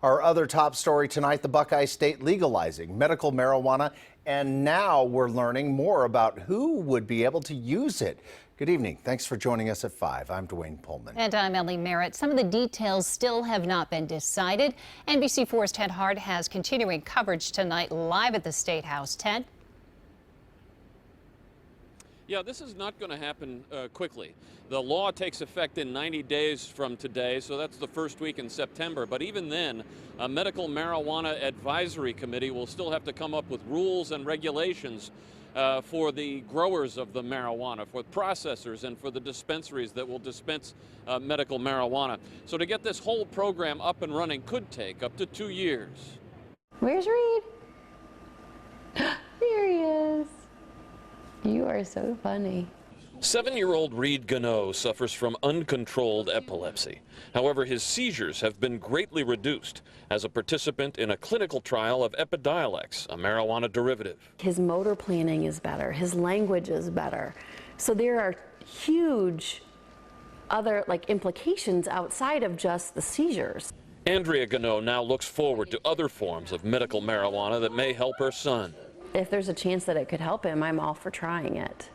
Our other top story tonight, the Buckeye State legalizing medical marijuana, and now we're learning more about who would be able to use it. Good evening. Thanks for joining us at 5. I'm Dwayne Pullman. And I'm Ellie Merritt. Some of the details still have not been decided. NBC4's Ted Hart has continuing coverage tonight live at the State House. Ted? Yeah, this is not going to happen quickly. The law takes effect in 90 days from today, so that's the first week in September. But even then, a medical marijuana advisory committee will still have to come up with rules and regulations for the growers of the marijuana, for processors, and for the dispensaries that will dispense medical marijuana. So to get this whole program up and running could take up to 2 years. Where's Reed? There he is. You are so funny. 7-year-old Reed Gano suffers from uncontrolled epilepsy. However, his seizures have been greatly reduced as a participant in a clinical trial of Epidiolex, a marijuana derivative. His motor planning is better. His language is better. So there are huge other implications outside of just the seizures. Andrea Gano now looks forward to other forms of medical marijuana that may help her son. If there's a chance that it could help him, I'm all for trying it.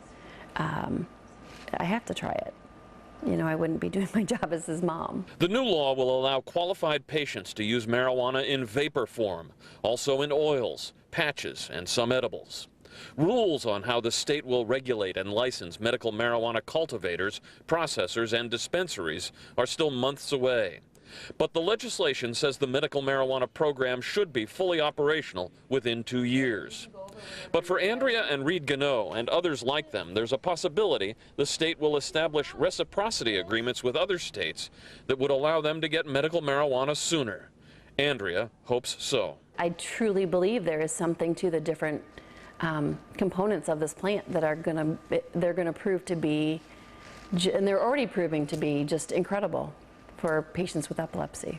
I have to try it. You know, I wouldn't be doing my job as his mom. The new law will allow qualified patients to use marijuana in vapor form, also in oils, patches, and some edibles. Rules on how the state will regulate and license medical marijuana cultivators, processors, and dispensaries are still months away. But the legislation says the medical marijuana program should be fully operational within 2 years. But for Andrea and Reed Gano and others like them, there's a possibility the state will establish reciprocity agreements with other states that would allow them to get medical marijuana sooner. Andrea hopes so. I truly believe there is something to the different components of this plant that are they're gonna prove to be, and they're already proving to be, just incredible for patients with epilepsy.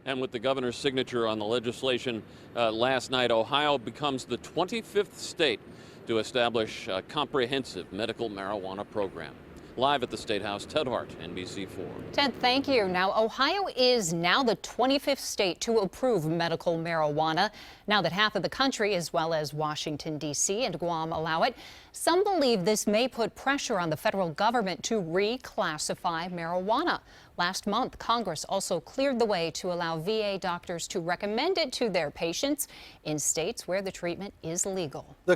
And with the governor's signature on the legislation last night, Ohio becomes the 25th state to establish a comprehensive medical marijuana program. Live at the State House, Ted Hart, NBC4. Ted, thank you. Now, Ohio is now the 25th state to approve medical marijuana, now that half of the country, as well as Washington, D.C. and Guam, allow it. Some believe this may put pressure on the federal government to reclassify marijuana. Last month, Congress also cleared the way to allow VA doctors to recommend it to their patients in states where the treatment is legal.